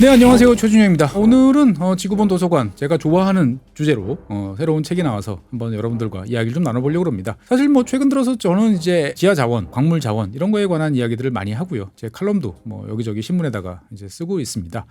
네, 안녕하세요. 최준영입니다. 오늘은 지구본 도서관 제가 좋아하는 주제로 새로운 책이 나와서 한번 여러분들과 이야기를 좀 나눠보려고 합니다. 사실 뭐 최근 들어서 저는 이제 지하 자원, 광물 자원 이런 거에 관한 이야기들을 많이 하고요. 제 칼럼도 뭐 여기저기 신문에다가 이제 쓰고 있습니다.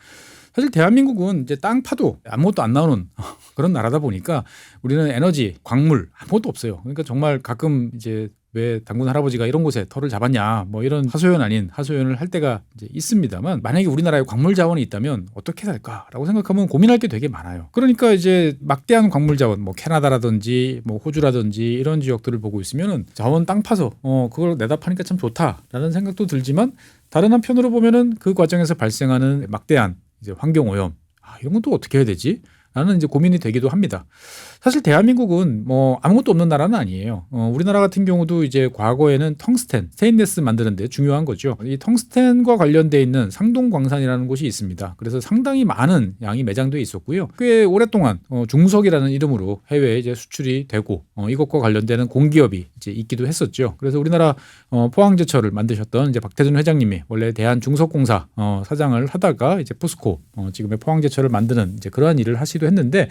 사실 대한민국은 이제 땅 파도 아무것도 안 나오는 그런 나라다 보니까 우리는 에너지, 광물 아무것도 없어요. 그러니까 정말 가끔 이제 왜 당군 할아버지가 이런 곳에 터를 잡았냐 뭐 이런 하소연 아닌 하소연을 할 때가 이제 있습니다만, 만약에 우리나라에 광물 자원이 있다면 어떻게 살까라고 생각하면 고민할 게 되게 많아요. 그러니까 이제 막대한 광물 자원, 뭐 캐나다라든지 뭐 호주라든지 이런 지역들을 보고 있으면은 자원 땅 파서 그걸 내다 파니까 참 좋다라는 생각도 들지만, 다른 한편으로 보면은 그 과정에서 발생하는 막대한 이제 환경 오염, 이런 건 또 어떻게 해야 되지? 라는 이제 고민이 되기도 합니다. 사실 대한민국은 뭐 아무것도 없는 나라는 아니에요. 우리나라 같은 경우도 이제 과거에는 텅스텐, 스테인레스 만드는데 중요한 거죠. 이 텅스텐과 관련돼 있는 상동광산이라는 곳이 있습니다. 그래서 상당히 많은 양이 매장돼 있었고요. 꽤 오랫동안 중석이라는 이름으로 해외에 이제 수출이 되고 이것과 관련되는 공기업이 이제 있기도 했었죠. 그래서 우리나라 포항제철을 만드셨던 이제 박태준 회장님이 원래 대한중석공사 사장을 하다가 이제 포스코 지금의 포항제철을 만드는 이제 그러한 일을 하시기도 했는데,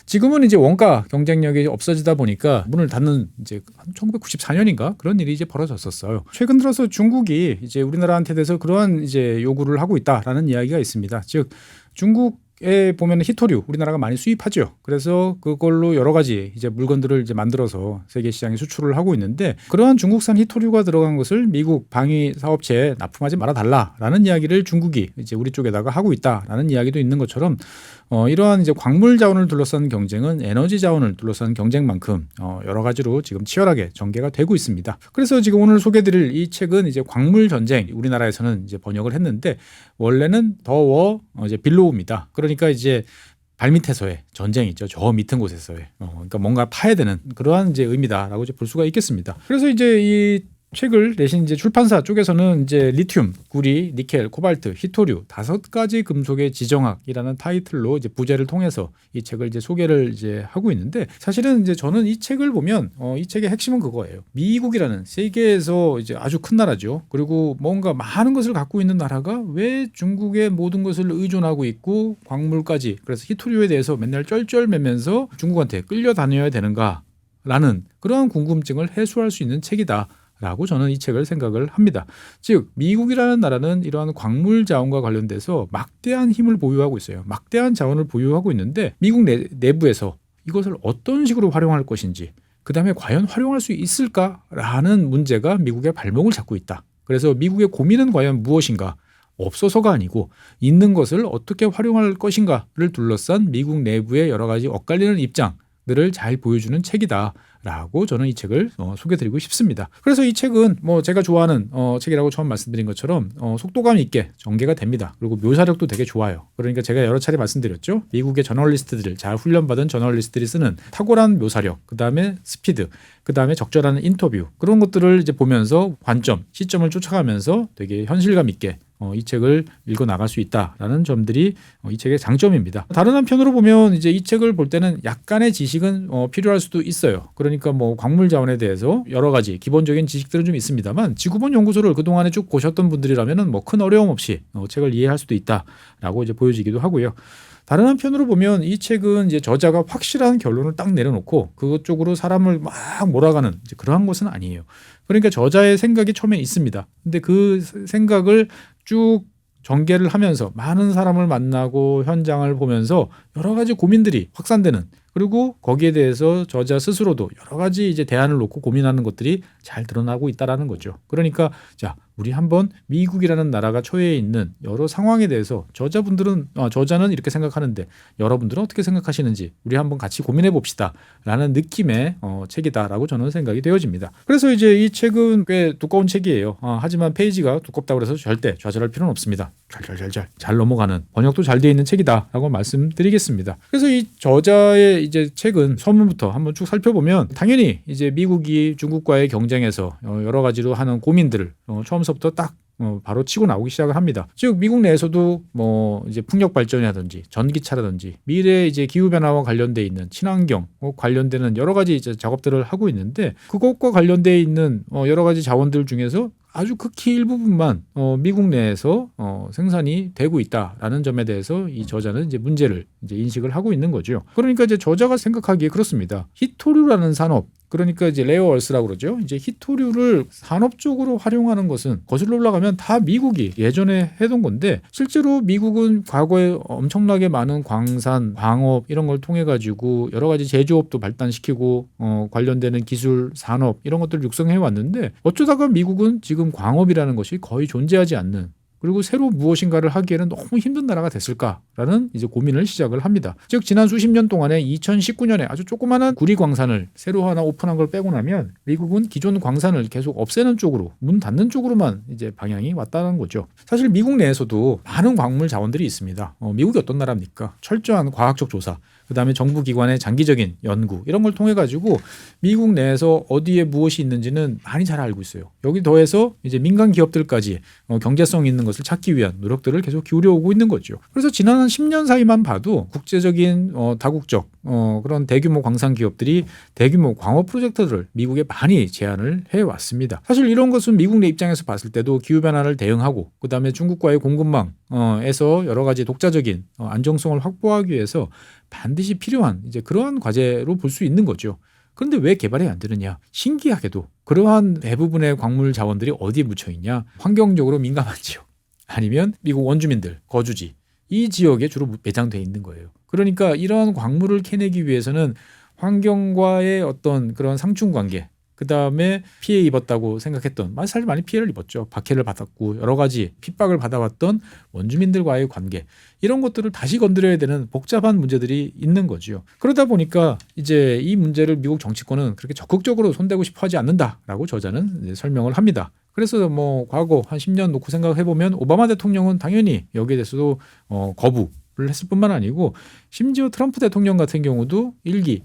지금은 이제 원가 경쟁력이 없어지다 보니까 문을 닫는 이제 1994년인가 그런 일이 이제 벌어졌었어요. 최근 들어서 중국이 이제 우리나라한테 대해서 그러한 이제 요구를 하고 있다라는 이야기가 있습니다. 즉 중국에 보면 히토류 우리나라가 많이 수입하죠. 그래서 그걸로 여러 가지 이제 물건들을 이제 만들어서 세계 시장에 수출을 하고 있는데, 그러한 중국산 히토류가 들어간 것을 미국 방위 사업체에 납품하지 말아 달라라는 이야기를 중국이 이제 우리 쪽에다가 하고 있다라는 이야기도 있는 것처럼, 이러한 이제 광물 자원을 둘러싼 경쟁은 에너지 자원을 둘러싼 경쟁만큼 여러 가지로 지금 치열하게 전개가 되고 있습니다. 그래서 지금 오늘 소개드릴 이 책은 이제 광물 전쟁, 우리나라에서는 이제 번역을 했는데 원래는 더워 이제 빌로우입니다. 그러니까 이제 발밑에서의 전쟁이죠. 저 밑은 곳에서의. 그러니까 뭔가 파야 되는 그러한 이제 의미다라고 이제 볼 수가 있겠습니다. 그래서 이제 이 책을 내신 이제 출판사 쪽에서는 이제 리튬, 구리, 니켈, 코발트, 히토류 5가지 금속의 지정학이라는 타이틀로 이제 부제를 통해서 이 책을 이제 소개를 이제 하고 있는데, 사실은 이제 저는 이 책을 보면 이 책의 핵심은 그거예요. 미국이라는 세계에서 이제 아주 큰 나라죠. 그리고 뭔가 많은 것을 갖고 있는 나라가 왜 중국의 모든 것을 의존하고 있고 광물까지, 그래서 히토류에 대해서 맨날 쩔쩔매면서 중국한테 끌려다녀야 되는가라는 그러한 궁금증을 해소할 수 있는 책이다 라고 저는 이 책을 생각을 합니다. 즉 미국이라는 나라는 이러한 광물 자원과 관련돼서 막대한 힘을 보유하고 있어요. 막대한 자원을 보유하고 있는데 미국 내부에서 이것을 어떤 식으로 활용할 것인지, 그 다음에 과연 활용할 수 있을까라는 문제가 미국의 발목을 잡고 있다. 그래서 미국의 고민은 과연 무엇인가? 없어서가 아니고 있는 것을 어떻게 활용할 것인가를 둘러싼 미국 내부의 여러 가지 엇갈리는 입장들을 잘 보여주는 책이다 라고 저는 이 책을 소개드리고 싶습니다. 그래서 이 책은 뭐 제가 좋아하는 책이라고 처음 말씀드린 것처럼 속도감 있게 전개가 됩니다. 그리고 묘사력도 되게 좋아요. 그러니까 제가 여러 차례 말씀드렸죠. 미국의 저널리스트들, 잘 훈련받은 저널리스트들이 쓰는 탁월한 묘사력, 그 다음에 스피드, 그 다음에 적절한 인터뷰, 그런 것들을 이제 보면서 관점, 시점을 쫓아가면서 되게 현실감 있게 이 책을 읽어 나갈 수 있다라는 점들이 이 책의 장점입니다. 다른 한편으로 보면 이제 이 책을 볼 때는 약간의 지식은 필요할 수도 있어요. 그러니까 뭐 광물 자원에 대해서 여러 가지 기본적인 지식들은 좀 있습니다만, 지구본 연구소를 그동안에 쭉 보셨던 분들이라면은 뭐 큰 어려움 없이 책을 이해할 수도 있다라고 이제 보여지기도 하고요. 다른 한편으로 보면 이 책은 이제 저자가 확실한 결론을 딱 내려놓고 그것 쪽으로 사람을 막 몰아가는 이제 그러한 것은 아니에요. 그러니까 저자의 생각이 처음에 있습니다. 근데 그 생각을 쭉 전개를 하면서 많은 사람을 만나고 현장을 보면서 여러 가지 고민들이 확산되는, 그리고 거기에 대해서 저자 스스로도 여러 가지 이제 대안을 놓고 고민하는 것들이 잘 드러나고 있다라는 거죠. 그러니까 자, 우리 한번 미국이라는 나라가 처해 있는 여러 상황에 대해서 저자는 이렇게 생각하는데 여러분들은 어떻게 생각하시는지 우리 한번 같이 고민해 봅시다 라는 느낌의 책이다라고 저는 생각이 되어집니다. 그래서 이제 이 책은 꽤 두꺼운 책이에요. 하지만 페이지가 두껍다고 해서 절대 좌절할 필요는 없습니다. 잘 넘어가는, 번역도 잘 되어 있는 책이다라고 말씀드리겠습니다. 그래서 이 저자의 이제 책은 서문부터 한번 쭉 살펴보면 당연히 이제 미국이 중국과의 경쟁에서 여러 가지로 하는 고민들을 처음서부터 딱 바로 치고 나오기 시작을 합니다. 즉 미국 내에서도 뭐 이제 풍력 발전이라든지 전기차라든지 미래 이제 기후 변화와 관련돼 있는 친환경 관련되는 여러 가지 이제 작업들을 하고 있는데, 그것과 관련돼 있는 여러 가지 자원들 중에서 아주 극히 일부분만 미국 내에서 생산이 되고 있다라는 점에 대해서 이 저자는 이제 문제를 이제 인식을 하고 있는 거죠. 그러니까 이제 저자가 생각하기에 그렇습니다. 히토류라는 산업, 그러니까 이제 레어얼스라고 그러죠. 이제 히토류를 산업적으로 활용하는 것은 거슬러 올라가면 다 미국이 예전에 해둔 건데, 실제로 미국은 과거에 엄청나게 많은 광산, 광업 이런 걸 통해 가지고 여러 가지 제조업도 발달시키고 관련되는 기술, 산업 이런 것들을 육성해 왔는데, 어쩌다가 미국은 지금 광업이라는 것이 거의 존재하지 않는, 그리고 새로 무엇인가를 하기에는 너무 힘든 나라가 됐을까라는 이제 고민을 시작을 합니다. 즉 지난 수십 년 동안에 2019년에 아주 조그마한 구리 광산을 새로 하나 오픈한 걸 빼고 나면 미국은 기존 광산을 계속 없애는 쪽으로, 문 닫는 쪽으로만 이제 방향이 왔다는 거죠. 사실 미국 내에서도 많은 광물 자원들이 있습니다. 미국이 어떤 나라입니까? 철저한 과학적 조사, 그다음에 정부 기관의 장기적인 연구 이런 걸 통해 가지고 미국 내에서 어디에 무엇이 있는지는 많이 잘 알고 있어요. 여기 더해서 이제 민간 기업들까지 경제성 있는 것을 찾기 위한 노력들을 계속 기울여 오고 있는 거죠. 그래서 지난 한 10년 사이만 봐도 국제적인 다국적 그런 대규모 광산 기업들이 대규모 광업 프로젝트들을 미국에 많이 제안을 해왔습니다. 사실 이런 것은 미국 내 입장에서 봤을 때도 기후변화를 대응하고, 그다음에 중국과의 공급망에서 여러 가지 독자적인 안정성을 확보하기 위해서 반드시 필요한 이제 그러한 과제로 볼 수 있는 거죠. 그런데 왜 개발이 안 되느냐? 신기하게도 그러한 대부분의 광물 자원들이 어디에 묻혀 있냐? 환경적으로 민감한 지역, 아니면 미국 원주민들 거주지, 이 지역에 주로 매장되어 있는 거예요. 그러니까 이러한 광물을 캐내기 위해서는 환경과의 어떤 그런 상충관계, 그 다음에 피해 입었다고 생각했던, 사실 많이 피해를 입었죠. 박해를 받았고 여러 가지 핍박을 받아왔던 원주민들과의 관계, 이런 것들을 다시 건드려야 되는 복잡한 문제들이 있는 거죠. 그러다 보니까 이제 이 문제를 미국 정치권은 그렇게 적극적으로 손대고 싶어 하지 않는다라고 저자는 설명을 합니다. 그래서 뭐 과거 한 10년 놓고 생각해 보면 오바마 대통령은 당연히 여기에 대해서도 거부를 했을 뿐만 아니고, 심지어 트럼프 대통령 같은 경우도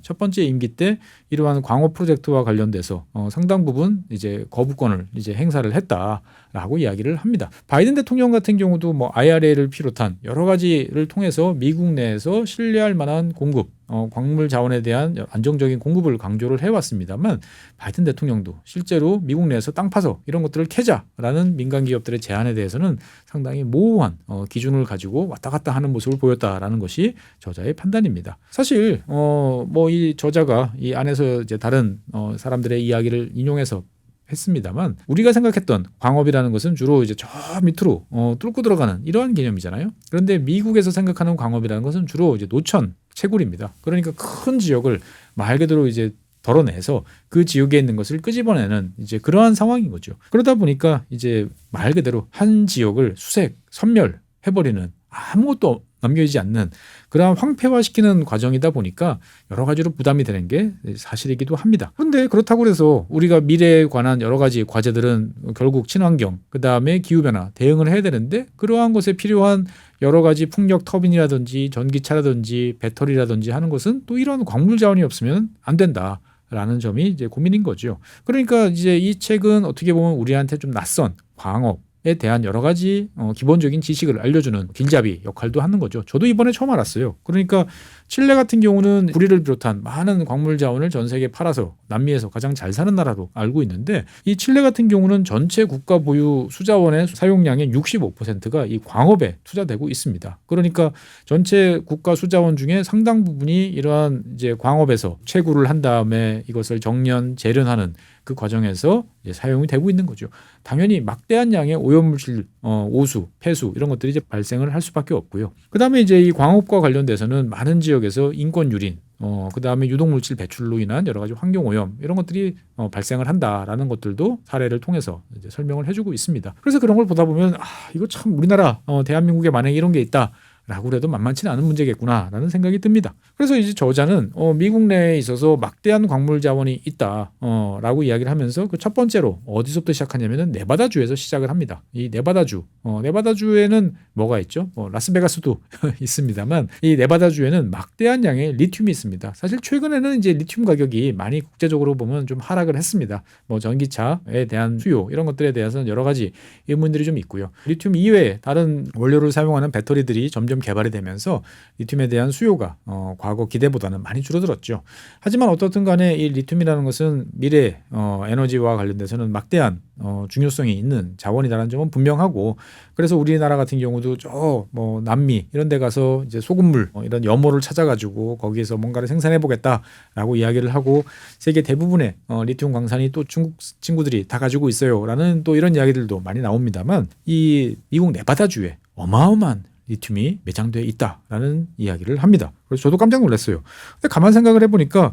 첫 번째 임기 때 이러한 광업 프로젝트와 관련돼서 상당 부분 이제 거부권을 이제 행사를 했다라고 이야기를 합니다. 바이든 대통령 같은 경우도 뭐 IRA를 비롯한 여러 가지를 통해서 미국 내에서 신뢰할 만한 공급, 광물 자원에 대한 안정적인 공급을 강조를 해왔습니다만, 바이든 대통령도 실제로 미국 내에서 땅 파서 이런 것들을 캐자라는 민간 기업들의 제안에 대해서는 상당히 모호한 기준을 가지고 왔다 갔다 하는 모습을 보였다라는 것이 저자의 판단입니다. 사실 뭐 이 저자가 이 안에서 이제 다른 사람들의 이야기를 인용해서 했습니다만, 우리가 생각했던 광업이라는 것은 주로 이제 저 밑으로 뚫고 들어가는 이러한 개념이잖아요. 그런데 미국에서 생각하는 광업이라는 것은 주로 이제 노천, 채굴입니다. 그러니까 큰 지역을 말 그대로 이제 덜어내서 그 지역에 있는 것을 끄집어내는 이제 그러한 상황인 거죠. 그러다 보니까 이제 말 그대로 한 지역을 수색, 섬멸해버리는, 아무것도 남겨지지 않는 그러한 황폐화시키는 과정이다 보니까 여러 가지로 부담이 되는 게 사실이기도 합니다. 그런데 그렇다고 해서 우리가 미래에 관한 여러 가지 과제들은 결국 친환경, 그다음에 기후변화 대응을 해야 되는데, 그러한 것에 필요한 여러 가지 풍력 터빈이라든지 전기차라든지 배터리라든지 하는 것은 또 이런 광물 자원이 없으면 안 된다라는 점이 이제 고민인 거죠. 그러니까 이제 이 책은 어떻게 보면 우리한테 좀 낯선 광업에 대한 여러 가지 기본적인 지식을 알려주는 길잡이 역할도 하는 거죠. 저도 이번에 처음 알았어요. 그러니까 칠레 같은 경우는 구리를 비롯한 많은 광물 자원을 전 세계에 팔아서 남미에서 가장 잘 사는 나라로 알고 있는데, 이 칠레 같은 경우는 전체 국가 보유 수자원의 사용량의 65%가 이 광업에 투자되고 있습니다. 그러니까 전체 국가 수자원 중에 상당 부분이 이러한 이제 광업에서 채굴을 한 다음에 이것을 정련, 재련하는 그 과정에서 이제 사용이 되고 있는 거죠. 당연히 막대한 양의 오염물질, 오수, 폐수 이런 것들이 이제 발생을 할 수밖에 없고요. 그다음에 이제 이 광업과 관련돼서는 많은 지역에서 인권 유린, 그다음에 유독물질 배출로 인한 여러 가지 환경 오염 이런 것들이 발생을 한다라는 것들도 사례를 통해서 이제 설명을 해주고 있습니다. 그래서 그런 걸 보다 보면 이거 참 우리나라 대한민국에 만약에 이런 게 있다 라고 해도 만만치는 않은 문제겠구나라는 생각이 듭니다. 그래서 이제 저자는 미국 내에 있어서 막대한 광물 자원이 있다라고 이야기를 하면서 그 첫 번째로 어디서부터 시작하냐면은 네바다주에서 시작을 합니다. 이 네바다주에는 뭐가 있죠? 라스베가스도 있습니다만, 이 네바다주에는 막대한 양의 리튬이 있습니다. 사실 최근에는 이제 리튬 가격이 많이 국제적으로 보면 좀 하락을 했습니다. 뭐 전기차에 대한 수요 이런 것들에 대해서는 여러 가지 의문들이 좀 있고요. 리튬 이외에 다른 원료를 사용하는 배터리들이 점점 개발이 되면서 리튬에 대한 수요가 과거 기대보다는 많이 줄어들었죠. 하지만 어떻든 간에 이 리튬이라는 것은 미래 에너지와 관련돼서는 막대한 중요성이 있는 자원이라는 점은 분명하고, 그래서 우리나라 같은 경우도 저 뭐 남미 이런 데 가서 이제 소금물 이런 염호를 찾아가지고 거기에서 뭔가를 생산해 보겠다라고 이야기를 하고, 세계 대부분의 리튬 광산이 또 중국 친구들이 다 가지고 있어요라는 또 이런 이야기들도 많이 나옵니다만, 이 미국 네바다주에 어마어마한 리튬이 매장되어 있다라는 이야기를 합니다. 그래서 저도 깜짝 놀랐어요. 근데 가만 생각을 해보니까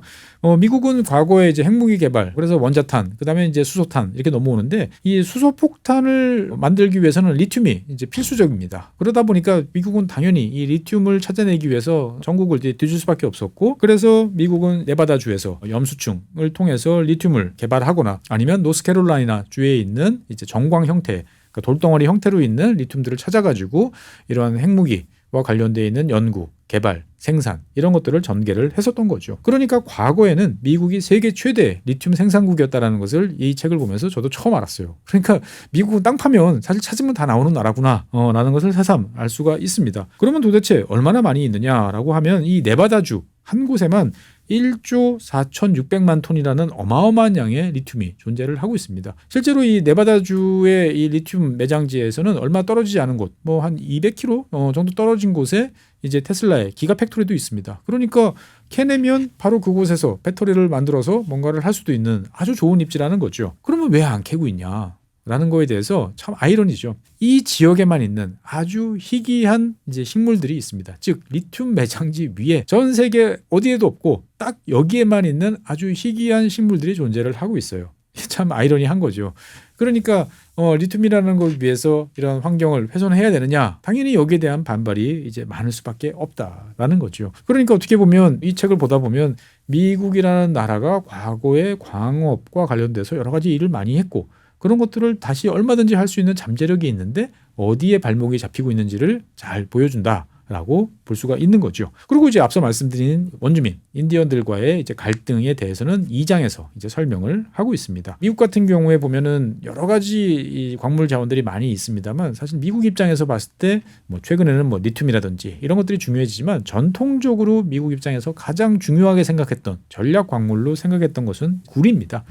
미국은 과거에 이제 핵무기 개발, 그래서 원자탄, 그다음에 이제 수소탄 이렇게 넘어오는데, 이 수소폭탄을 만들기 위해서는 리튬이 이제 필수적입니다. 그러다 보니까 미국은 당연히 이 리튬을 찾아내기 위해서 전국을 뒤질 수밖에 없었고, 그래서 미국은 네바다주에서 염수층을 통해서 리튬을 개발하거나 아니면 노스캐롤라이나 주에 있는 이제 정광 형태, 그러니까 돌덩어리 형태로 있는 리튬들을 찾아가지고 이러한 핵무기와 관련되어 있는 연구, 개발, 생산 이런 것들을 전개를 했었던 거죠. 그러니까 과거에는 미국이 세계 최대 리튬 생산국이었다는 것을 이 책을 보면서 저도 처음 알았어요. 그러니까 미국은 땅 파면 사실 찾으면 다 나오는 나라구나 라는 것을 새삼 알 수가 있습니다. 그러면 도대체 얼마나 많이 있느냐라고 하면, 이 네바다주 한 곳에만 1조 4,600만 톤이라는 어마어마한 양의 리튬이 존재를 하고 있습니다. 실제로 이 네바다주의 이 리튬 매장지에서는 얼마 떨어지지 않은 곳, 뭐 한 200km 정도 떨어진 곳에 이제 테슬라의 기가 팩토리도 있습니다. 그러니까 캐내면 바로 그곳에서 배터리를 만들어서 뭔가를 할 수도 있는 아주 좋은 입지라는 거죠. 그러면 왜 안 캐고 있냐? 라는 거에 대해서 참 아이러니죠. 이 지역에만 있는 아주 희귀한 이제 식물들이 있습니다. 즉 리튬 매장지 위에 전 세계 어디에도 없고 딱 여기에만 있는 아주 희귀한 식물들이 존재를 하고 있어요. 참 아이러니한 거죠. 그러니까 리튬이라는 걸 위해서 이런 환경을 훼손해야 되느냐? 당연히 여기에 대한 반발이 이제 많을 수밖에 없다라는 거죠. 그러니까 어떻게 보면 이 책을 보다 보면 미국이라는 나라가 과거에 광업과 관련돼서 여러 가지 일을 많이 했고, 그런 것들을 다시 얼마든지 할 수 있는 잠재력이 있는데 어디에 발목이 잡히고 있는지를 잘 보여준다라고 볼 수가 있는 거죠. 그리고 이제 앞서 말씀드린 원주민 인디언들과의 이제 갈등에 대해서는 2장에서 이제 설명을 하고 있습니다. 미국 같은 경우에 보면은 여러 가지 이 광물 자원들이 많이 있습니다만, 사실 미국 입장에서 봤을 때 뭐 최근에는 뭐 리튬이라든지 이런 것들이 중요해지지만, 전통적으로 미국 입장에서 가장 중요하게 생각했던 전략 광물로 생각했던 것은 구리입니다.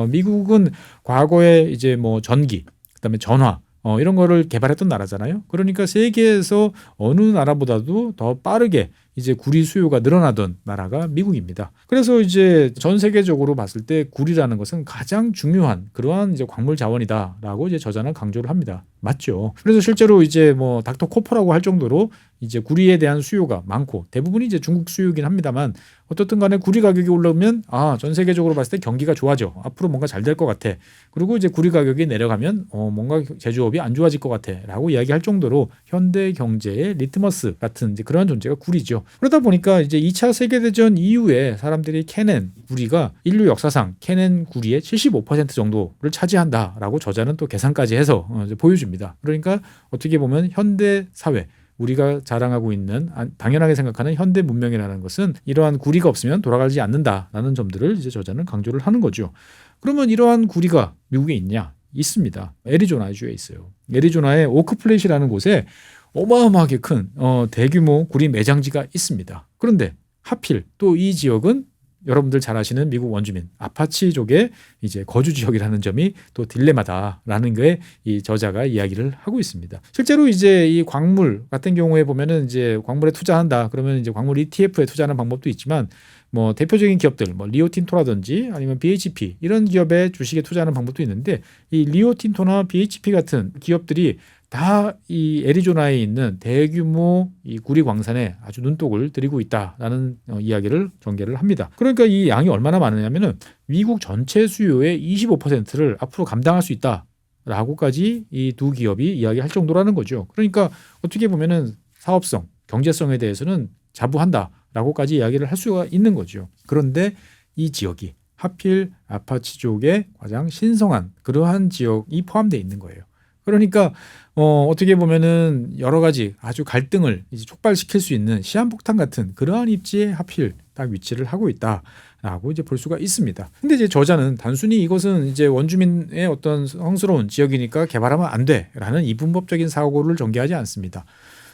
미국은 과거에 이제 뭐 전기, 그다음에 전화 이런 거를 개발했던 나라잖아요. 그러니까 세계에서 어느 나라보다도 더 빠르게 이제 구리 수요가 늘어나던 나라가 미국입니다. 그래서 이제 전 세계적으로 봤을 때 구리라는 것은 가장 중요한 그러한 이제 광물 자원이다라고 이제 저자는 강조를 합니다. 맞죠. 그래서 실제로 이제 뭐 닥터 코퍼라고 할 정도로 이제 구리에 대한 수요가 많고, 대부분이 이제 중국 수요이긴 합니다만, 어떻든 간에 구리 가격이 올라오면 전 세계적으로 봤을 때 경기가 좋아져. 앞으로 뭔가 잘 될 것 같아. 그리고 이제 구리 가격이 내려가면 뭔가 제조업이 안 좋아질 것 같아 라고 이야기할 정도로 현대 경제의 리트머스 같은 이제 그런 존재가 구리죠. 그러다 보니까 이제 2차 세계대전 이후에 사람들이 캐낸 구리가 인류 역사상 캐낸 구리의 75% 정도를 차지한다라고 저자는 또 계산까지 해서 보여줍니다. 그러니까 어떻게 보면 현대 사회, 우리가 자랑하고 있는 당연하게 생각하는 현대 문명이라는 것은 이러한 구리가 없으면 돌아가지 않는다라는 점들을 이제 저자는 강조를 하는 거죠. 그러면 이러한 구리가 미국에 있냐? 있습니다. 애리조나주에 있어요. 애리조나의 오크플랫이라는 곳에 어마어마하게 큰 대규모 구리 매장지가 있습니다. 그런데 하필 또 이 지역은 여러분들 잘 아시는 미국 원주민 아파치족의 이제 거주 지역이라는 점이 또 딜레마다라는 게 이 저자가 이야기를 하고 있습니다. 실제로 이제 이 광물 같은 경우에 보면은 이제 광물에 투자한다 그러면 이제 광물 ETF에 투자하는 방법도 있지만, 뭐 대표적인 기업들 뭐 리오틴토라든지 아니면 BHP 이런 기업에 주식에 투자하는 방법도 있는데, 이 리오틴토나 BHP 같은 기업들이 다 이 애리조나에 있는 대규모 이 구리 광산에 아주 눈독을 들이고 있다라는 이야기를 전개를 합니다. 그러니까 이 양이 얼마나 많으냐면은 미국 전체 수요의 25%를 앞으로 감당할 수 있다라고까지 이 두 기업이 이야기할 정도라는 거죠. 그러니까 어떻게 보면은 사업성, 경제성에 대해서는 자부한다라고까지 이야기를 할 수가 있는 거죠. 그런데 이 지역이 하필 아파치족의 가장 신성한 그러한 지역이 포함되어 있는 거예요. 그러니까 어떻게 보면은 여러 가지 아주 갈등을 이제 촉발시킬 수 있는 시한폭탄 같은 그러한 입지에 하필 딱 위치를 하고 있다라고 이제 볼 수가 있습니다. 근데 이제 저자는 단순히 이것은 이제 원주민의 어떤 성스러운 지역이니까 개발하면 안 돼라는 이분법적인 사고를 전개하지 않습니다.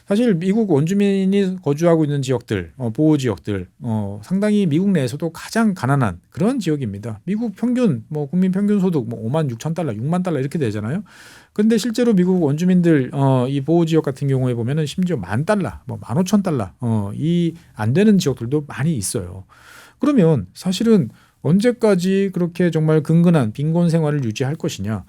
사실 미국 원주민이 거주하고 있는 지역들, 보호 지역들, 상당히 미국 내에서도 가장 가난한 그런 지역입니다. 미국 평균, 국민 평균 소득 5만 6천 달러, 6만 달러 이렇게 되잖아요. 근데 실제로 미국 원주민들 이 보호 지역 같은 경우에 보면은 심지어 10,000달러, 15,000달러 이 안 되는 지역들도 많이 있어요. 그러면 사실은 언제까지 그렇게 정말 근근한 빈곤 생활을 유지할 것이냐?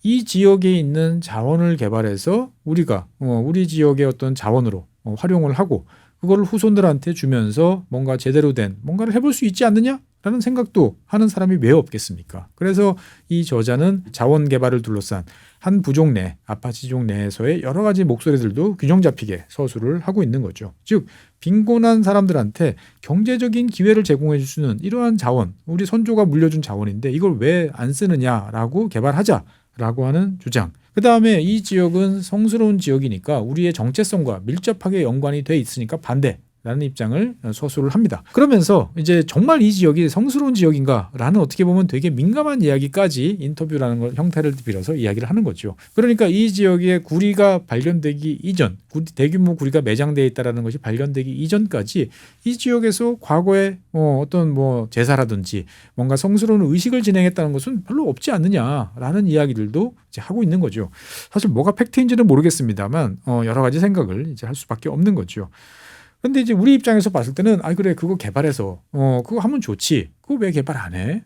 이 지역에 있는 자원을 개발해서 우리가 우리 지역의 어떤 자원으로 활용을 하고 그걸 후손들한테 주면서 뭔가 제대로 된 뭔가를 해볼 수 있지 않느냐라는 생각도 하는 사람이 왜 없겠습니까? 그래서 이 저자는 자원 개발을 둘러싼 한 부족 내, 아파치족 내에서의 여러 가지 목소리들도 균형 잡히게 서술을 하고 있는 거죠. 즉 빈곤한 사람들한테 경제적인 기회를 제공해 줄 수는 이러한 자원, 우리 선조가 물려준 자원인데 이걸 왜 안 쓰느냐라고 개발하자라고 하는 주장. 그 다음에 이 지역은 성스러운 지역이니까 우리의 정체성과 밀접하게 연관이 돼 있으니까 반대라는 입장을 서술을 합니다. 그러면서 이제 정말 이 지역이 성스러운 지역인가라는 어떻게 보면 되게 민감한 이야기까지 인터뷰라는 걸 형태를 빌어서 이야기를 하는 거죠. 그러니까 이 지역에 구리가 발견되기 이전, 대규모 구리가 매장되어 있다는 것이 발견되기 이전까지 이 지역에서 과거에 어떤 제사라든지 뭔가 성스러운 의식을 진행했다는 것은 별로 없지 않느냐라는 이야기들도 이제 하고 있는 거죠. 사실 뭐가 팩트인지는 모르겠습니다만 여러 가지 생각을 이제 할 수밖에 없는 거죠. 근데 이제 우리 입장에서 봤을 때는 그래 그거 개발해서 그거 하면 좋지. 그거 왜 개발 안 해?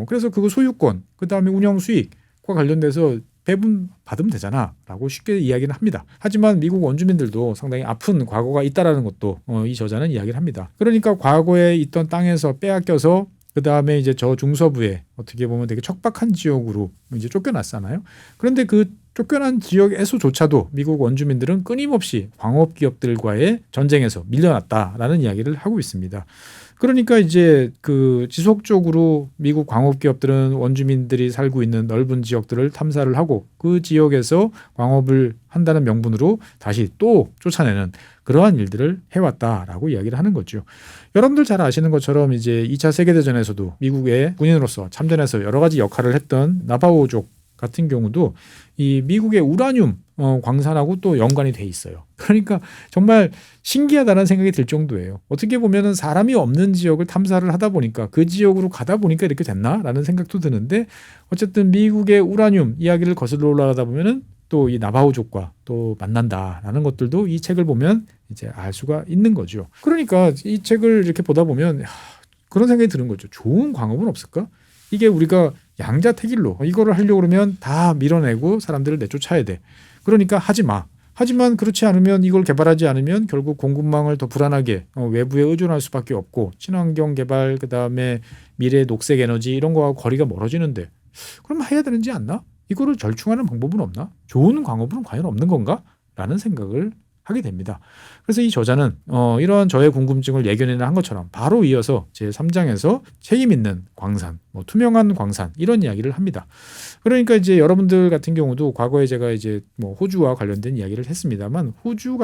그래서 그거 소유권 그다음에 운영 수익과 관련돼서 배분 받으면 되잖아라고 쉽게 이야기는 합니다. 하지만 미국 원주민들도 상당히 아픈 과거가 있다라는 것도 이 저자는 이야기를 합니다. 그러니까 과거에 있던 땅에서 빼앗겨서 그 다음에 이제 저 중서부에 어떻게 보면 되게 척박한 지역으로 이제 쫓겨났잖아요. 그런데 그 쫓겨난 지역에서조차도 미국 원주민들은 끊임없이 광업 기업들과의 전쟁에서 밀려났다라는 이야기를 하고 있습니다. 그러니까 이제 그 지속적으로 미국 광업 기업들은 원주민들이 살고 있는 넓은 지역들을 탐사를 하고 그 지역에서 광업을 한다는 명분으로 다시 또 쫓아내는 그러한 일들을 해왔다라고 이야기를 하는 거죠. 여러분들 잘 아시는 것처럼 이제 2차 세계대전에서도 미국의 군인으로서 참전해서 여러 가지 역할을 했던 나바오족 같은 경우도 이 미국의 우라늄 광산하고 또 연관이 돼 있어요. 그러니까 정말 신기하다는 생각이 들 정도예요. 어떻게 보면은 사람이 없는 지역을 탐사를 하다 보니까 그 지역으로 가다 보니까 이렇게 됐나라는 생각도 드는데 어쨌든 미국의 우라늄 이야기를 거슬러 올라가다 보면은 또 이 나바오족과 또 만난다라는 것들도 이 책을 보면 이제 알 수가 있는 거죠. 그러니까 이 책을 이렇게 보다 보면 그런 생각이 드는 거죠. 좋은 광업은 없을까? 이게 우리가 양자택일로 이거를 하려고 그러면 다 밀어내고 사람들을 내쫓아야 돼. 그러니까 하지 마. 하지만 그렇지 않으면 이걸 개발하지 않으면 결국 공급망을 더 불안하게 외부에 의존할 수밖에 없고 친환경 개발 그다음에 미래 녹색 에너지 이런 거와 거리가 멀어지는데 그럼 해야 되는지 않나? 이거를 절충하는 방법은 없나? 좋은 광업은 과연 없는 건가? 라는 생각을 하게 됩니다. 그래서 이 저자는 이러한 저의 궁금증을 예견해낸 한 것처럼 바로 이어서 제3장에서 책임 있는 광산, 투명한 광산 이런 이야기를 합니다. 그러니까 이제 여러분들 같은 경우도 과거에 제가 이제 호주와 관련된 이야기를 했습니다만 호주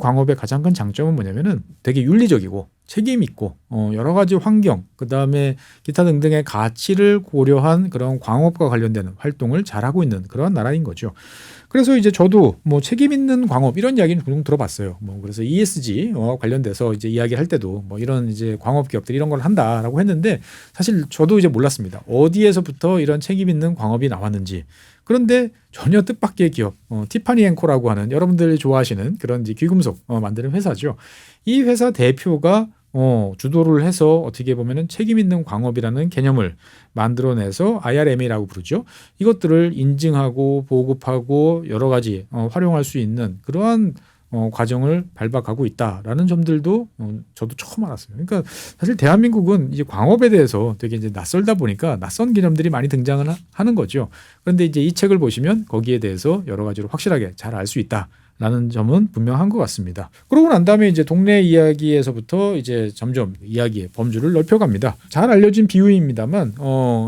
광업의 가장 큰 장점은 뭐냐면은 되게 윤리적이고 책임 있고 여러 가지 환경 그다음에 기타 등등의 가치를 고려한 그런 광업과 관련된 활동을 잘하고 있는 그런 나라인 거죠. 그래서 이제 저도 책임 있는 광업 이런 이야기는 종종 들어봤어요. 그래서 ESG 관련돼서 이제 이야기할 때도 이런 이제 광업 기업들이 이런 걸 한다라고 했는데 사실 저도 이제 몰랐습니다. 어디에서부터 이런 책임 있는 광업이 나왔는지. 그런데 전혀 뜻밖의 기업, 티파니 앤 코라고 하는 여러분들이 좋아하시는 그런 이제 귀금속 만드는 회사죠. 이 회사 대표가 주도를 해서 어떻게 보면은 책임 있는 광업이라는 개념을 만들어내서 IRMA라고 부르죠. 이것들을 인증하고 보급하고 여러 가지 활용할 수 있는 그러한 과정을 밟아가고 있다라는 점들도 저도 처음 알았어요. 그러니까 사실 대한민국은 이제 광업에 대해서 되게 이제 낯설다 보니까 낯선 개념들이 많이 등장을 하는 거죠. 그런데 이제 이 책을 보시면 거기에 대해서 여러 가지로 확실하게 잘 알 수 있다. 라는 점은 분명한 것 같습니다. 그러고 난 다음에 이제 동네 이야기에서부터 이제 점점 이야기의 범주를 넓혀갑니다. 잘 알려진 비유입니다만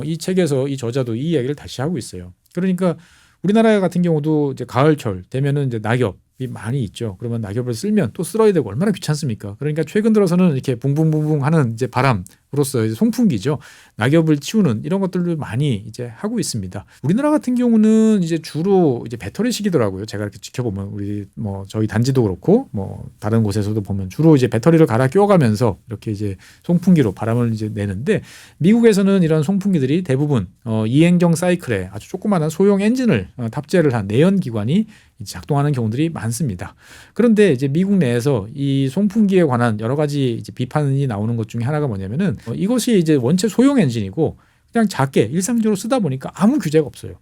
이 책에서 이 저자도 이 이야기를 다시 하고 있어요. 그러니까 우리나라 같은 경우도 이제 가을철 되면은 이제 낙엽이 많이 있죠. 그러면 낙엽을 쓸면 또 쓸어야 되고 얼마나 귀찮습니까? 그러니까 최근 들어서는 이렇게 붕붕붕붕 하는 이제 바람으로서 이제 송풍기죠. 낙엽을 치우는 이런 것들도 많이 이제 하고 있습니다. 우리나라 같은 경우는 이제 주로 이제 배터리식이더라고요. 제가 이렇게 지켜보면 우리 뭐 저희 단지도 그렇고 뭐 다른 곳에서도 보면 주로 이제 배터리를 갈아 끼워가면서 이렇게 이제 송풍기로 바람을 이제 내는데 미국에서는 이런 송풍기들이 대부분 이행경 사이클에 아주 조그마한 소형 엔진을 탑재를 한 내연 기관이 작동하는 경우들이 많습니다. 그런데 이제 미국 내에서 이 송풍기에 관한 여러 가지 이제 비판이 나오는 것 중에 하나가 뭐냐면은 이것이 이제 원체 소형 엔진이고 그냥 작게 일상적으로 쓰다 보니까 아무 규제가 없어요.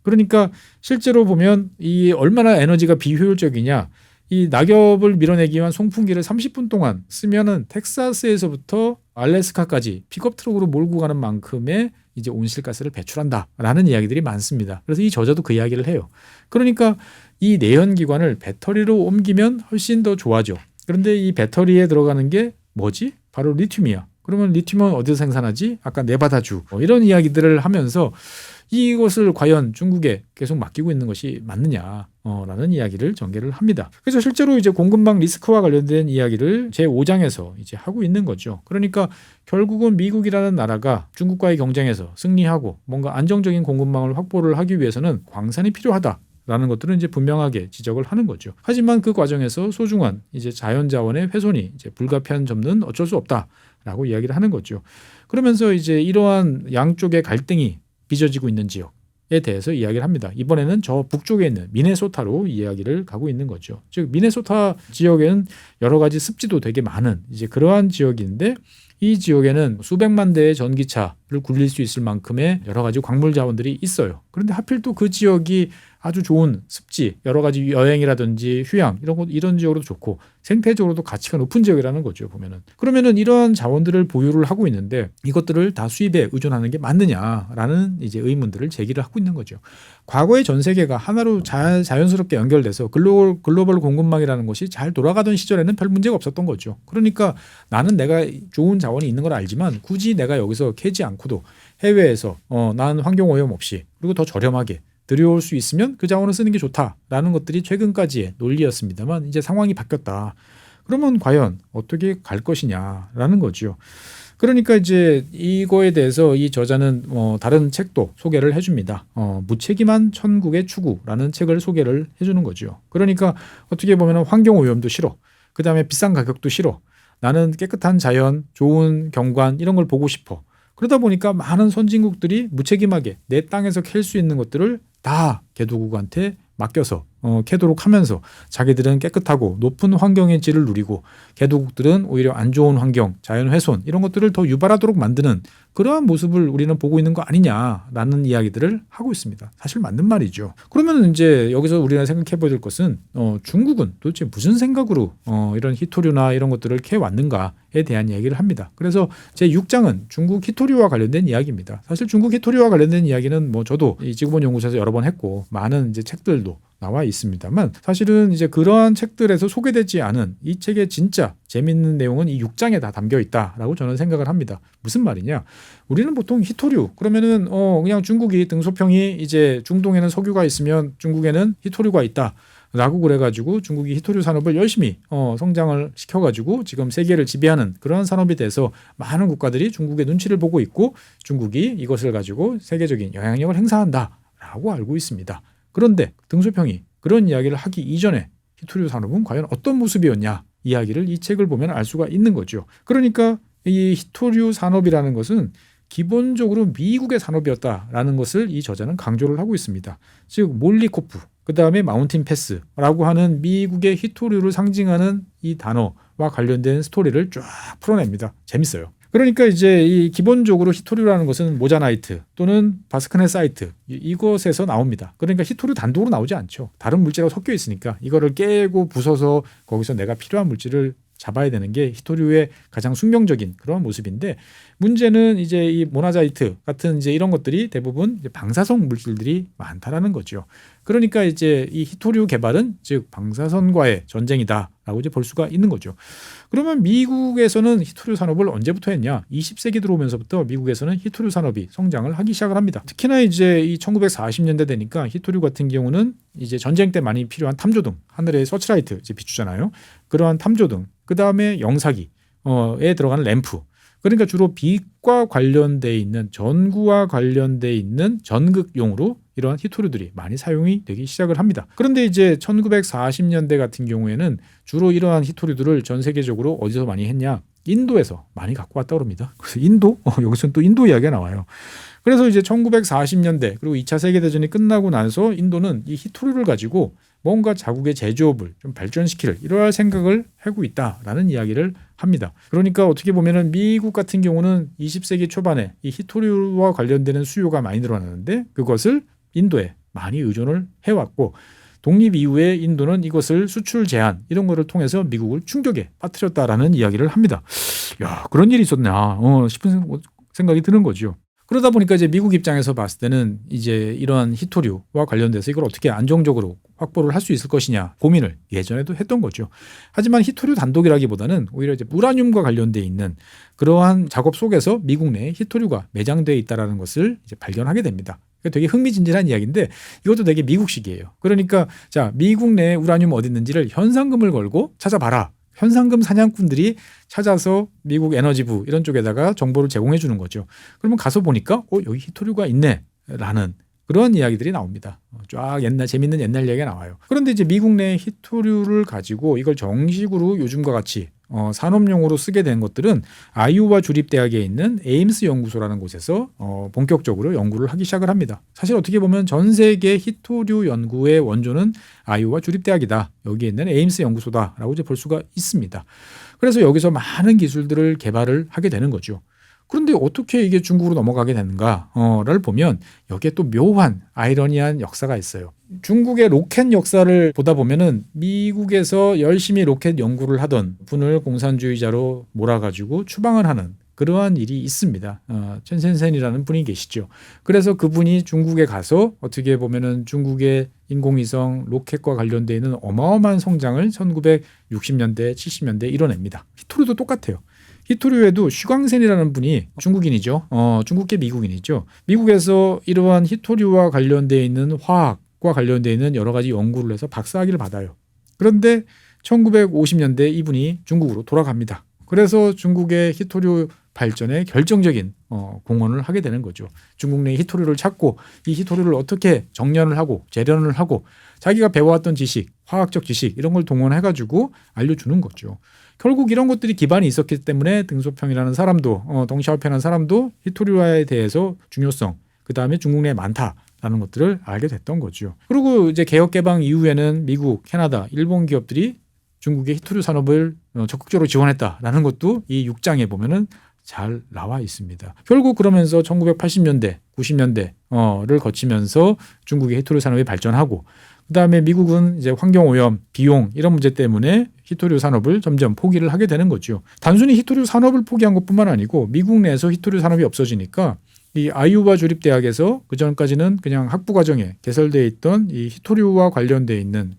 그러니까 실제로 보면 이 얼마나 에너지가 비효율적이냐. 이 낙엽을 밀어내기 위한 송풍기를 30분 동안 쓰면은 텍사스에서부터 알래스카까지 픽업 트럭으로 몰고 가는 만큼의 이제 온실가스를 배출한다라는 이야기들이 많습니다. 그래서 이 저자도 그 이야기를 해요. 그러니까 이 내연기관을 배터리로 옮기면 훨씬 더 좋아져. 그런데 이 배터리에 들어가는 게 뭐지? 바로 리튬이야. 그러면 리튬은 어디서 생산하지? 아까 네바다주 이런 이야기들을 하면서 이것을 과연 중국에 계속 맡기고 있는 것이 맞느냐라는 이야기를 전개를 합니다. 그래서 실제로 이제 공급망 리스크와 관련된 이야기를 제5장에서 이제 하고 있는 거죠. 그러니까 결국은 미국이라는 나라가 중국과의 경쟁에서 승리하고 뭔가 안정적인 공급망을 확보를 하기 위해서는 광산이 필요하다라는 것들은 이제 분명하게 지적을 하는 거죠. 하지만 그 과정에서 소중한 이제 자연자원의 훼손이 이제 불가피한 점은 어쩔 수 없다라고 이야기를 하는 거죠. 그러면서 이제 이러한 양쪽의 갈등이 빚어지고 있는 지역에 대해서 이야기를 합니다. 이번에는 저 북쪽에 있는 미네소타로 이야기를 가고 있는 거죠. 즉 미네소타 지역에는 여러 가지 습지도 되게 많은 이제 그러한 지역인데 이 지역에는 수백만 대의 전기차를 굴릴 수 있을 만큼의 여러 가지 광물 자원들이 있어요. 그런데 하필 또 그 지역이 아주 좋은 습지, 여러 가지 여행이라든지 휴양 이런 지역으로도 좋고 생태적으로도 가치가 높은 지역이라는 거죠. 보면은 그러면은 이러한 자원들을 보유를 하고 있는데 이것들을 다 수입에 의존하는 게 맞느냐라는 이제 의문들을 제기를 하고 있는 거죠. 과거에 전 세계가 하나로 자연스럽게 연결돼서 글로벌 공급망이라는 것이 잘 돌아가던 시절에는 별 문제가 없었던 거죠. 그러니까 나는 내가 좋은 자원이 있는 걸 알지만 굳이 내가 여기서 캐지 않고도 해외에서 나는 환경 오염 없이 그리고 더 저렴하게 들여올 수 있으면 그 자원을 쓰는 게 좋다라는 것들이 최근까지의 논리였습니다만 이제 상황이 바뀌었다. 그러면 과연 어떻게 갈 것이냐라는 거죠. 그러니까 이제 이거에 대해서 이 저자는 다른 책도 소개를 해줍니다. 무책임한 천국의 추구라는 책을 소개를 해주는 거죠. 그러니까 어떻게 보면 환경 오염도 싫어. 그 다음에 비싼 가격도 싫어. 나는 깨끗한 자연, 좋은 경관 이런 걸 보고 싶어. 그러다 보니까 많은 선진국들이 무책임하게 내 땅에서 캘 수 있는 것들을 다 개도국한테 맡겨서 캐도록 하면서 자기들은 깨끗하고 높은 환경의 질을 누리고 개도국들은 오히려 안 좋은 환경, 자연 훼손 이런 것들을 더 유발하도록 만드는 그러한 모습을 우리는 보고 있는 거 아니냐라는 이야기들을 하고 있습니다. 사실 맞는 말이죠. 그러면 이제 여기서 우리가 생각해 볼 것은 중국은 도대체 무슨 생각으로 이런 히토류나 이런 것들을 캐왔는가에 대한 이야기를 합니다. 그래서 제 6장은 중국 히토류와 관련된 이야기입니다. 사실 중국 히토류와 관련된 이야기는 뭐 저도 이 지구본 연구소에서 여러 번 했고 많은 이제 책들도 나와 있습니다만 사실은 이제 그러한 책들에서 소개되지 않은 이 책의 진짜 재밌는 내용은 이 6장에 다 담겨 있다라고 저는 생각을 합니다. 무슨 말이냐? 우리는 보통 히토류 그러면은 그냥 중국이 등소평이 이제 중동에는 석유가 있으면 중국에는 히토류가 있다. 라고 그래가지고 중국이 히토류 산업을 열심히 성장을 시켜가지고 지금 세계를 지배하는 그런 산업이 돼서 많은 국가들이 중국의 눈치를 보고 있고 중국이 이것을 가지고 세계적인 영향력을 행사한다라고 알고 있습니다. 그런데 등소평이 그런 이야기를 하기 이전에 히토류 산업은 과연 어떤 모습이었냐 이야기를 이 책을 보면 알 수가 있는 거죠. 그러니까 이 히토류 산업이라는 것은 기본적으로 미국의 산업이었다라는 것을 이 저자는 강조를 하고 있습니다. 즉 몰리코프 그 다음에 마운틴 패스라고 하는 미국의 히토류를 상징하는 이 단어와 관련된 스토리를 쫙 풀어냅니다. 재밌어요. 그러니까 이제 이 기본적으로 히토류라는 것은 모자나이트 또는 바스크네사이트 이것에서 나옵니다. 그러니까 히토류 단독으로 나오지 않죠. 다른 물질하고 섞여 있으니까 이거를 깨고 부숴서 거기서 내가 필요한 물질을 잡아야 되는 게 히토류의 가장 숙명적인 그런 모습인데 문제는 이제 이 모나자이트 같은 이제 이런 것들이 대부분 이제 방사성 물질들이 많다라는 거죠. 그러니까 이제 이 히토류 개발은 즉 방사선과의 전쟁이다. 라고 이제 볼 수가 있는 거죠. 그러면 미국에서는 히토류 산업을 언제부터 했냐? 20세기 들어오면서부터 미국에서는 히토류 산업이 성장을 하기 시작을 합니다. 특히나 이제 이 1940년대 되니까 히토류 같은 경우는 이제 전쟁 때 많이 필요한 탐조등, 하늘에 서치라이트 이제 비추잖아요. 그러한 탐조등, 그 다음에 영사기에 들어가는 램프. 그러니까 주로 빛과 관련돼 있는, 전구와 관련돼 있는 전극용으로 이러한 히토류들이 많이 사용이 되기 시작을 합니다. 그런데 이제 1940년대 같은 경우에는 주로 이러한 히토류들을 전 세계적으로 어디서 많이 했냐? 인도에서 많이 갖고 왔다고 합니다. 그래서 인도? 여기서는 또 인도 이야기가 나와요. 그래서 이제 1940년대 그리고 2차 세계대전이 끝나고 나서 인도는 이 히토류를 가지고 뭔가 자국의 제조업을 좀 발전시킬 이러한 생각을 하고 있다라는 이야기를 합니다. 그러니까 어떻게 보면은 미국 같은 경우는 20세기 초반에 이 히토류와 관련되는 수요가 많이 늘어나는데 그것을 인도에 많이 의존을 해왔고 독립 이후에 인도는 이것을 수출 제한 이런 거를 통해서 미국을 충격에 빠뜨렸다라는 이야기를 합니다. 야, 그런 일이 있었나 싶은 생각이 드는 거죠. 그러다 보니까 이제 미국 입장에서 봤을 때는 이제 이러한 히토류와 관련돼서 이걸 어떻게 안정적으로 확보를 할 수 있을 것이냐 고민을 예전에도 했던 거죠. 하지만 히토류 단독이라기보다는 오히려 이제 우라늄과 관련돼 있는 그러한 작업 속에서 미국 내에 히토류가 매장되어 있다라는 것을 이제 발견하게 됩니다. 되게 흥미진진한 이야기인데 이것도 되게 미국식이에요. 그러니까 자, 미국 내에 우라늄 어디 있는지를 현상금을 걸고 찾아봐라. 현상금 사냥꾼들이 찾아서 미국 에너지부 이런 쪽에다가 정보를 제공해 주는 거죠. 그러면 가서 보니까 여기 히토류가 있네 라는 그런 이야기들이 나옵니다. 쫙 재밌는 옛날 이야기가 나와요. 그런데 이제 미국 내 히토류를 가지고 이걸 정식으로 요즘과 같이 산업용으로 쓰게 된 것들은 아이오와 주립대학에 있는 에임스 연구소라는 곳에서 본격적으로 연구를 하기 시작을 합니다. 사실 어떻게 보면 전 세계 히토류 연구의 원조는 아이오와 주립대학이다. 여기에 있는 에임스 연구소다라고 이제 볼 수가 있습니다. 그래서 여기서 많은 기술들을 개발을 하게 되는 거죠. 그런데 어떻게 이게 중국으로 넘어가게 되는가를 보면 여기에 또 묘한 아이러니한 역사가 있어요. 중국의 로켓 역사를 보다 보면은 미국에서 열심히 로켓 연구를 하던 분을 공산주의자로 몰아가지고 추방을 하는 그러한 일이 있습니다. 첸센센이라는 분이 계시죠. 그래서 그분이 중국에 가서 어떻게 보면은 중국의 인공위성 로켓과 관련되어 있는 어마어마한 성장을 1960년대, 70년대 이뤄냅니다. 히토류도 똑같아요. 히토류에도 슈광센이라는 분이 중국인이죠. 중국계 미국인이죠. 미국에서 이러한 히토류와 관련되어 있는 화학과 관련되어 있는 여러 가지 연구를 해서 박사학위를 받아요. 그런데 1950년대 이분이 중국으로 돌아갑니다. 그래서 중국의 히토류 발전에 결정적인 공헌을 하게 되는 거죠. 중국 내 히토류를 찾고 이 히토류를 어떻게 정련을 하고 재련을 하고 자기가 배워왔던 지식, 화학적 지식 이런 걸 동원해가지고 알려주는 거죠. 결국 이런 것들이 기반이 있었기 때문에 등소평이라는 사람도 덩샤오평이라는 사람도 히토류화에 대해서 중요성 그다음에 중국 내에 많다라는 것들을 알게 됐던 거죠. 그리고 이제 개혁 개방 이후에는 미국, 캐나다, 일본 기업들이 중국의 히토류 산업을 적극적으로 지원했다라는 것도 이 6장에 보면은 잘 나와 있습니다. 결국 그러면서 1980년대, 90년대를 거치면서 중국의 히토류 산업이 발전하고 그다음에 미국은 이제 환경오염, 비용 이런 문제 때문에 히토류 산업을 점점 포기를 하게 되는 거죠. 단순히 히토류 산업을 포기한 것뿐만 아니고 미국 내에서 히토류 산업이 없어지니까 이 아이오와 주립대학에서 그전까지는 그냥 학부 과정에 개설되어 있던 이 히토류와 관련되어 있는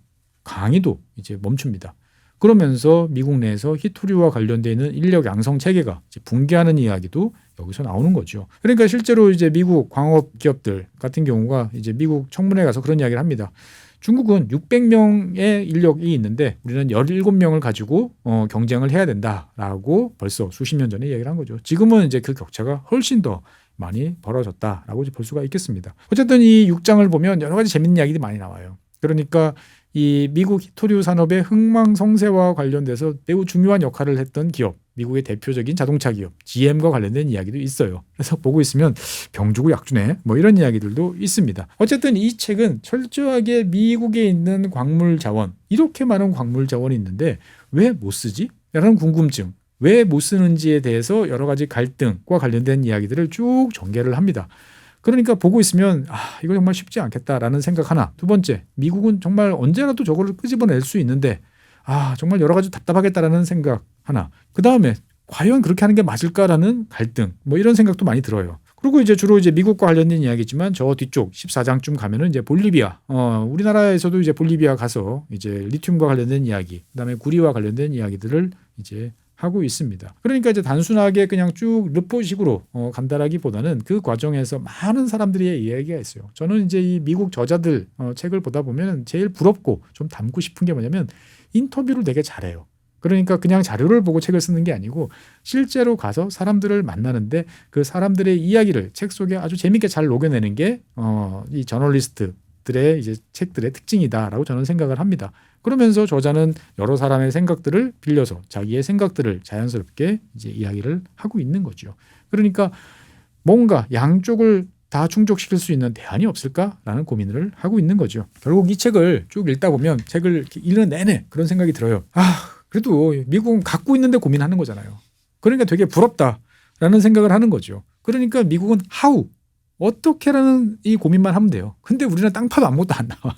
강의도 이제 멈춥니다. 그러면서 미국 내에서 히토류와 관련되어 있는 인력 양성 체계가 이제 붕괴하는 이야기도 여기서 나오는 거죠. 그러니까 실제로 이제 미국 광업 기업들 같은 경우가 이제 미국 청문회 가서 그런 이야기를 합니다. 중국은 600명의 인력이 있는데 우리는 17명을 가지고 경쟁을 해야 된다라고 벌써 수십 년 전에 이야기를 한 거죠. 지금은 이제 그 격차가 훨씬 더 많이 벌어졌다라고 볼 수가 있겠습니다. 어쨌든 이 6장을 보면 여러 가지 재밌는 이야기들이 많이 나와요. 그러니까 이 미국 히토류 산업의 흥망성쇠와 관련돼서 매우 중요한 역할을 했던 기업, 미국의 대표적인 자동차 기업 GM과 관련된 이야기도 있어요. 그래서 보고 있으면 병 주고 약 주네 뭐 이런 이야기들도 있습니다. 어쨌든 이 책은 철저하게 미국에 있는 광물 자원, 이렇게 많은 광물 자원이 있는데 왜 못 쓰지? 라는 궁금증, 왜 못 쓰는지에 대해서 여러 가지 갈등과 관련된 이야기들을 쭉 전개를 합니다. 그러니까 보고 있으면 이거 정말 쉽지 않겠다라는 생각 하나. 두 번째, 미국은 정말 언제라도 저거를 끄집어낼 수 있는데 정말 여러 가지 답답하겠다라는 생각 하나. 그 다음에 과연 그렇게 하는 게 맞을까라는 갈등 뭐 이런 생각도 많이 들어요. 그리고 이제 주로 이제 미국과 관련된 이야기지만 저 뒤쪽 14장쯤 가면은 이제 볼리비아, 우리나라에서도 이제 볼리비아 가서 이제 리튬과 관련된 이야기, 그다음에 구리와 관련된 이야기들을 이제 하고 있습니다. 그러니까 이제 단순하게 그냥 쭉 르포식으로 간다라기보다는 그 과정에서 많은 사람들의 이야기가 있어요. 저는 이제 이 미국 저자들 책을 보다 보면 제일 부럽고 좀 담고 싶은 게 뭐냐면 인터뷰를 되게 잘해요. 그러니까 그냥 자료를 보고 책을 쓰는 게 아니고 실제로 가서 사람들을 만나는데 그 사람들의 이야기를 책 속에 아주 재밌게 잘 녹여내는 게 이 저널리스트들의 이제 책들의 특징이다라고 저는 생각을 합니다. 그러면서 저자는 여러 사람의 생각들을 빌려서 자기의 생각들을 자연스럽게 이제 이야기를 하고 있는 거죠. 그러니까 뭔가 양쪽을 다 충족시킬 수 있는 대안이 없을까라는 고민을 하고 있는 거죠. 결국 이 책을 쭉 읽다 보면 책을 이렇게 읽는 내내 그런 생각이 들어요. 그래도 미국은 갖고 있는데 고민하는 거잖아요. 그러니까 되게 부럽다라는 생각을 하는 거죠. 그러니까 미국은 how, 어떻게라는 이 고민만 하면 돼요. 근데 우리는 땅 파도 아무것도 안 나와.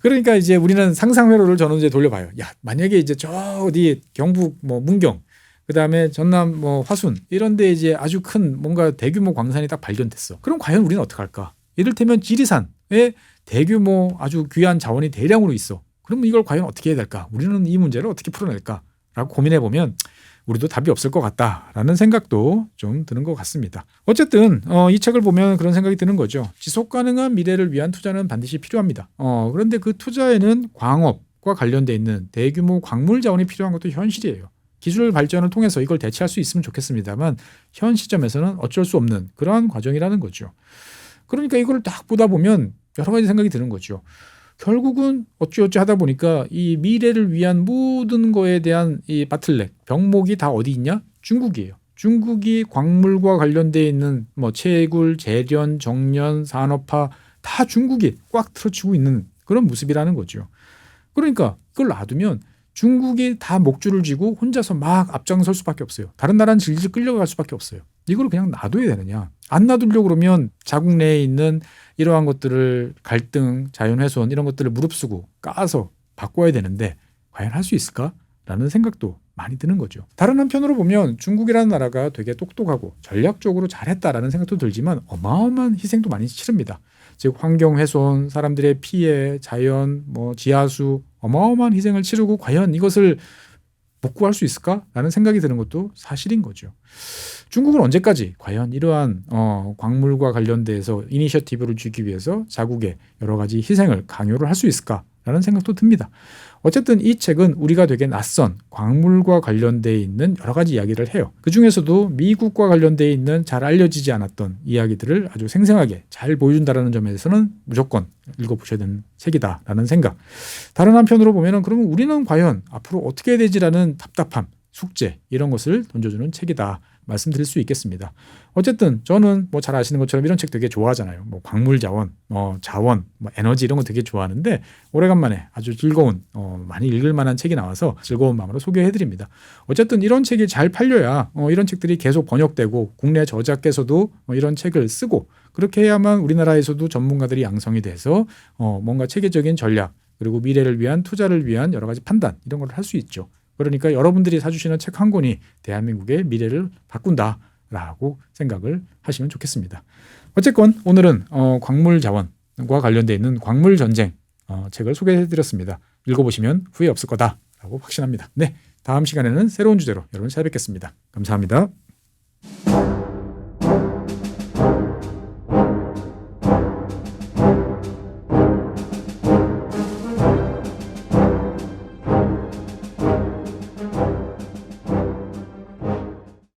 그러니까 이제 우리는 상상 회로를 저는 이제 돌려봐요. 야, 만약에 이제 저 어디 경북 뭐 문경, 그다음에 전남 뭐 화순 이런 데 이제 아주 큰 뭔가 대규모 광산이 딱 발견됐어. 그럼 과연 우리는 어떻게 할까? 이를테면 지리산에 대규모 아주 귀한 자원이 대량으로 있어. 그럼 이걸 과연 어떻게 해야 될까? 우리는 이 문제를 어떻게 풀어낼까? 라고 고민해 보면 우리도 답이 없을 것 같다라는 생각도 좀 드는 것 같습니다. 어쨌든 이 책을 보면 그런 생각이 드는 거죠. 지속 가능한 미래를 위한 투자는 반드시 필요합니다. 그런데 그 투자에는 광업과 관련돼 있는 대규모 광물 자원이 필요한 것도 현실이에요. 기술 발전을 통해서 이걸 대체할 수 있으면 좋겠습니다만 현 시점에서는 어쩔 수 없는 그러한 과정이라는 거죠. 그러니까 이걸 딱 보다 보면 여러 가지 생각이 드는 거죠. 결국은 어찌어찌 하다 보니까 이 미래를 위한 모든 거에 대한 이 바틀렉, 병목이 다 어디 있냐? 중국이에요. 중국이 광물과 관련돼 있는 뭐 채굴, 재련, 정련, 산업화 다 중국이 꽉 틀어치고 있는 그런 모습이라는 거죠. 그러니까 그걸 놔두면 중국이 다 목줄을 쥐고 혼자서 막 앞장설 수밖에 없어요. 다른 나라는 질질 끌려갈 수밖에 없어요. 이걸 그냥 놔둬야 되느냐? 안 놔두려고 그러면 자국 내에 있는 이러한 것들을 갈등, 자연훼손 이런 것들을 무릅쓰고 까서 바꿔야 되는데 과연 할 수 있을까라는 생각도 많이 드는 거죠. 다른 한편으로 보면 중국이라는 나라가 되게 똑똑하고 전략적으로 잘했다라는 생각도 들지만 어마어마한 희생도 많이 치릅니다. 즉 환경훼손, 사람들의 피해, 자연, 뭐 지하수 어마어마한 희생을 치르고 과연 이것을 복구할 수 있을까라는 생각이 드는 것도 사실인 거죠. 중국은 언제까지 과연 이러한 광물과 관련돼서 이니셔티브를 쥐기 위해서 자국의 여러 가지 희생을 강요를 할 수 있을까라는 생각도 듭니다. 어쨌든 이 책은 우리가 되게 낯선 광물과 관련돼 있는 여러 가지 이야기를 해요. 그중에서도 미국과 관련돼 있는 잘 알려지지 않았던 이야기들을 아주 생생하게 잘 보여준다는 점에서는 무조건 읽어보셔야 되는 책이다라는 생각. 다른 한편으로 보면은 그러면 우리는 과연 앞으로 어떻게 해야 되지라는 답답함, 숙제 이런 것을 던져주는 책이다 말씀드릴 수 있겠습니다. 어쨌든 저는 뭐 잘 아시는 것처럼 이런 책 되게 좋아하잖아요. 뭐 광물 자원, 자원, 뭐 에너지 이런 거 되게 좋아하는데 오래간만에 아주 즐거운 많이 읽을 만한 책이 나와서 즐거운 마음으로 소개해드립니다. 어쨌든 이런 책이 잘 팔려야 이런 책들이 계속 번역되고 국내 저자께서도 이런 책을 쓰고 그렇게 해야만 우리나라에서도 전문가들이 양성이 돼서 뭔가 체계적인 전략 그리고 미래를 위한 투자를 위한 여러 가지 판단 이런 걸 할 수 있죠. 그러니까 여러분들이 사주시는 책 한 권이 대한민국의 미래를 바꾼다라고 생각을 하시면 좋겠습니다. 어쨌건 오늘은 광물 자원과 관련되어 있는 광물 전쟁 책을 소개해드렸습니다. 읽어보시면 후회 없을 거다라고 확신합니다. 네, 다음 시간에는 새로운 주제로 여러분 찾아뵙겠습니다. 감사합니다.